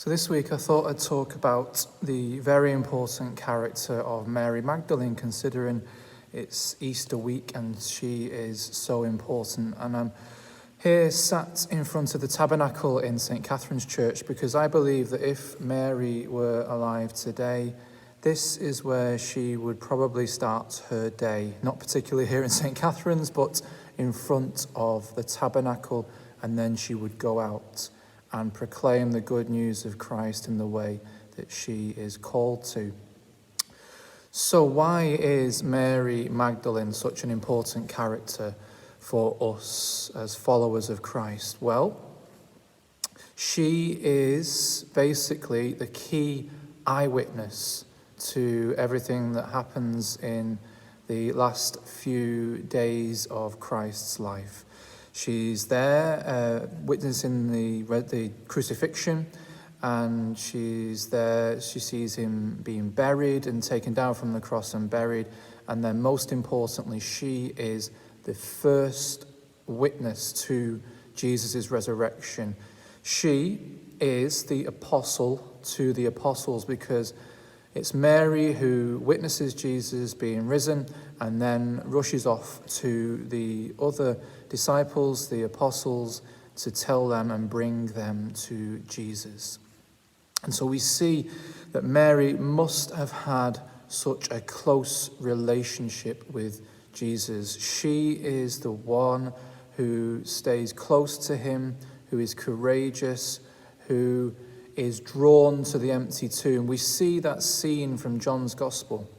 So this week I thought I'd talk about the very important character of Mary Magdalene, considering it's Easter week and she is so important. And I'm here sat in front of the tabernacle in St. Catherine's Church because I believe that if Mary were alive today, this is where she would probably start her day, not particularly here in St. Catherine's, but in front of the tabernacle, and then she would go out and proclaim the good news of Christ in the way that she is called to. So why is Mary Magdalene such an important character for us as followers of Christ? Well, she is basically the key eyewitness to everything that happens in the last few days of Christ's life. She's there witnessing the crucifixion, and she's there, she sees him being buried and taken down from the cross and buried, and then most importantly, she is the first witness to Jesus' resurrection. She is the apostle to the apostles, because it's Mary who witnesses Jesus being risen and then rushes off to the other disciples, the apostles, to tell them and bring them to Jesus. And so we see that Mary must have had such a close relationship with Jesus. She is the one who stays close to him, who is courageous, who is drawn to the empty tomb. We see that scene from John's Gospel,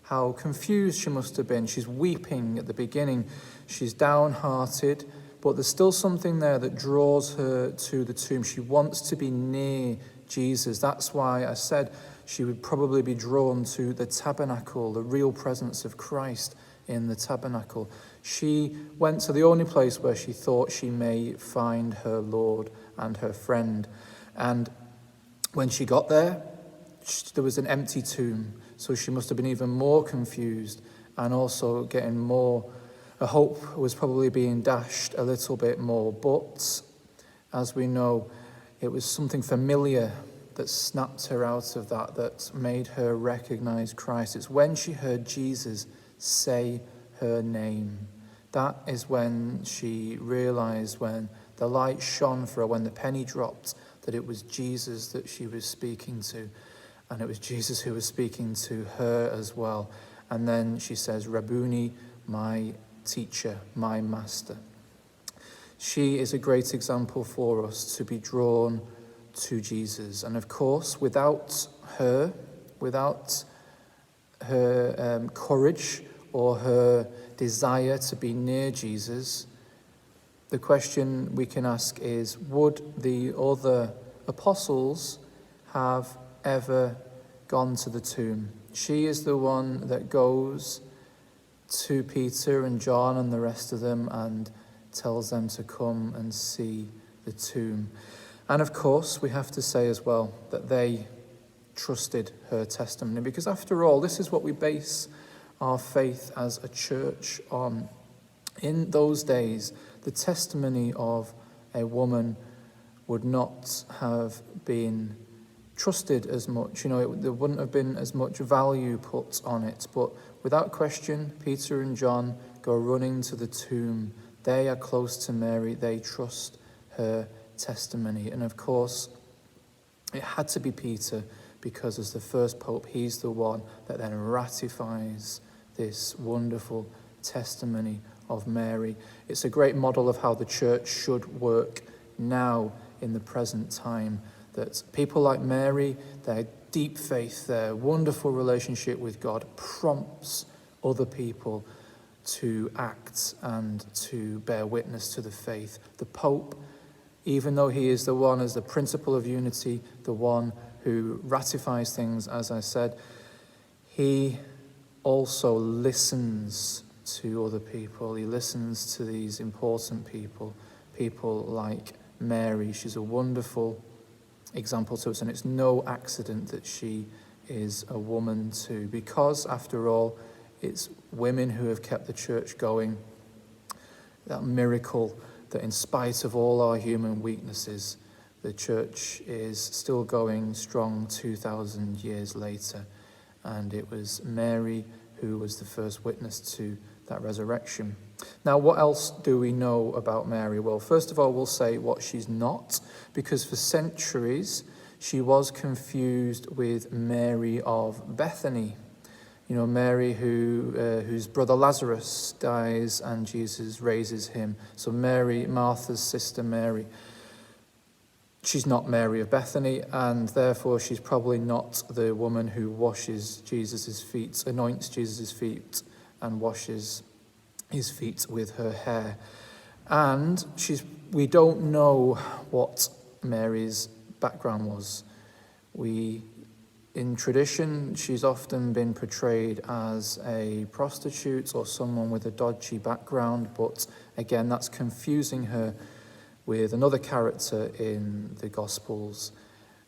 how confused she must have been. She's weeping at the beginning. She's downhearted, but there's still something there that draws her to the tomb. She wants to be near Jesus. That's why I said she would probably be drawn to the tabernacle, the real presence of Christ in the tabernacle. She went to the only place where she thought she may find her Lord and her friend. And when she got there, there was an empty tomb, so she must have been even more confused and also getting more, her hope was probably being dashed a little bit more. But as we know, it was something familiar that snapped her out of that made her recognize Christ. It's when she heard Jesus say her name. That is when she realized, when the light shone for her, when the penny dropped, that it was Jesus that she was speaking to, and it was Jesus who was speaking to her as well. And then she says, Rabboni, my teacher, my master. She is a great example for us to be drawn to Jesus. And of course, without her courage or her desire to be near Jesus, the question we can ask is, would the other apostles have ever gone to the tomb? She is the one that goes to Peter and John and the rest of them and tells them to come and see the tomb. And of course, we have to say as well that they trusted her testimony, because after all, this is what we base our faith as a church on. In those days, the testimony of a woman would not have been trusted as much. There wouldn't have been as much value put on it. But without question, Peter and John go running to the tomb. They are close to Mary. They trust her testimony. And of course, it had to be Peter, because as the first pope, he's the one that then ratifies this wonderful testimony of Mary. It's a great model of how the church should work now in the present time, that people like Mary, their deep faith, their wonderful relationship with God prompts other people to act and to bear witness to the faith. The Pope, even though he is the one as the principle of unity, the one who ratifies things, as I said, he also listens to other people. He listens to these important people like Mary. She's a wonderful example to us, and it's no accident that she is a woman too, because after all, it's women who have kept the church going. That miracle that in spite of all our human weaknesses, the church is still going strong 2,000 years later. And it was Mary who was the first witness to that resurrection. Now, what else do we know about Mary? Well, first of all, we'll say what she's not, because for centuries she was confused with Mary of Bethany. You know, Mary whose brother Lazarus dies and Jesus raises him. So Mary, Martha's sister Mary. She's not Mary of Bethany, and therefore she's probably not the woman who washes Jesus' feet, anoints Jesus' feet and washes his feet with her hair. And we don't know what Mary's background was. In tradition, she's often been portrayed as a prostitute or someone with a dodgy background, but again, that's confusing her with another character in the Gospels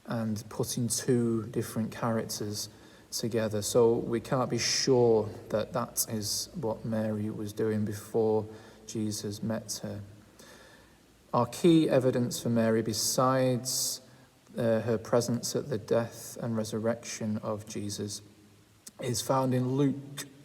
and putting two different characters together. So we can't be sure that that is what Mary was doing before Jesus met her. Our key evidence for Mary, besides her presence at the death and resurrection of Jesus, is found in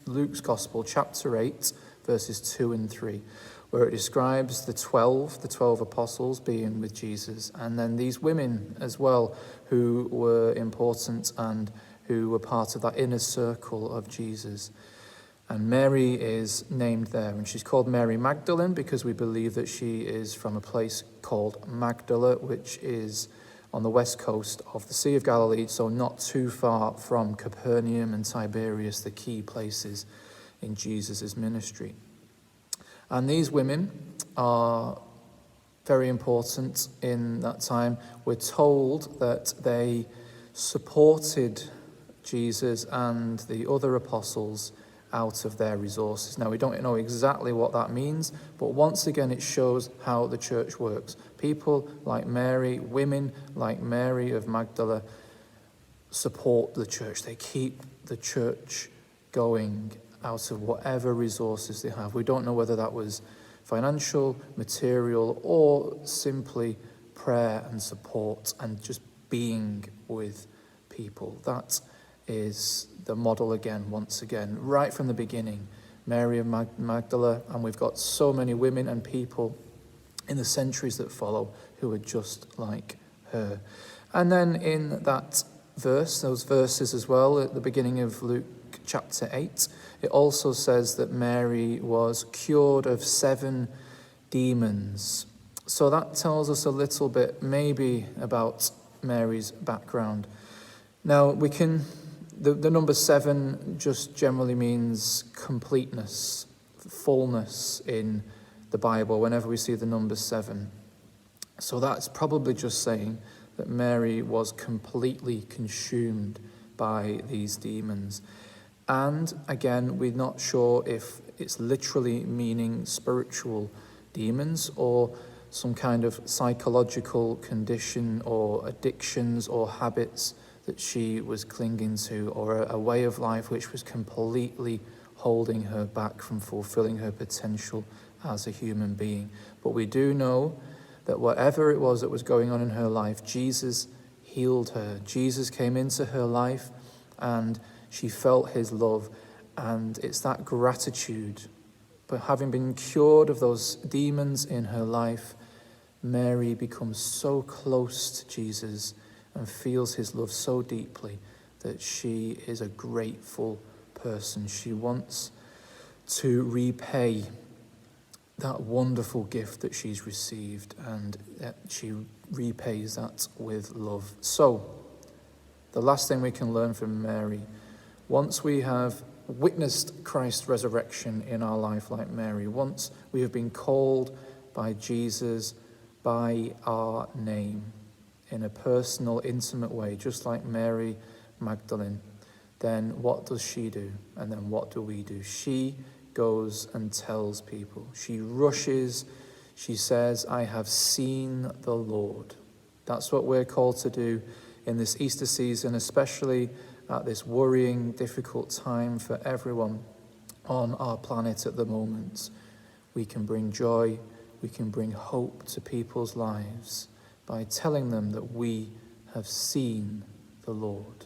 Luke's Gospel, chapter 8, verses 2 and 3, where it describes the 12 apostles being with Jesus, and then these women as well who were important and who were part of that inner circle of Jesus. And Mary is named there, and she's called Mary Magdalene because we believe that she is from a place called Magdala, which is on the west coast of the Sea of Galilee, so not too far from Capernaum and Tiberias, the key places in Jesus' ministry. And these women are very important in that time. We're told that they supported Jesus and the other apostles out of their resources. Now, we don't know exactly what that means, but once again, it shows how the church works. People like Mary, women like Mary of Magdala, support the church. They keep the church going out of whatever resources they have. We don't know whether that was financial, material, or simply prayer and support and just being with people. That is the model again, once again, right from the beginning. Mary of Magdala, and we've got so many women and people in the centuries that follow who are just like her. And then in that verse, those verses as well, at the beginning of Luke chapter 8, it also says that Mary was cured of 7 demons. So that tells us a little bit maybe about Mary's background. Now, the number 7 just generally means completeness, fullness in the Bible whenever we see the number 7. So that's probably just saying that Mary was completely consumed by these demons. And again, we're not sure if it's literally meaning spiritual demons or some kind of psychological condition or addictions or habits that she was clinging to, or a way of life which was completely holding her back from fulfilling her potential as a human being. But we do know that whatever it was that was going on in her life, Jesus healed her. Jesus came into her life and she felt his love, and it's that gratitude. But having been cured of those demons in her life, Mary becomes so close to Jesus and feels his love so deeply that she is a grateful person. She wants to repay that wonderful gift that she's received, and she repays that with love. So, the last thing we can learn from Mary, once we have witnessed Christ's resurrection in our life like Mary, once we have been called by Jesus by our name in a personal, intimate way, just like Mary Magdalene, then what does she do? And then what do we do? She goes and tells people. She rushes. She says, I have seen the Lord. That's what we're called to do in this Easter season, especially at this worrying, difficult time for everyone on our planet at the moment. We can bring joy. We can bring hope to people's lives by telling them that we have seen the Lord.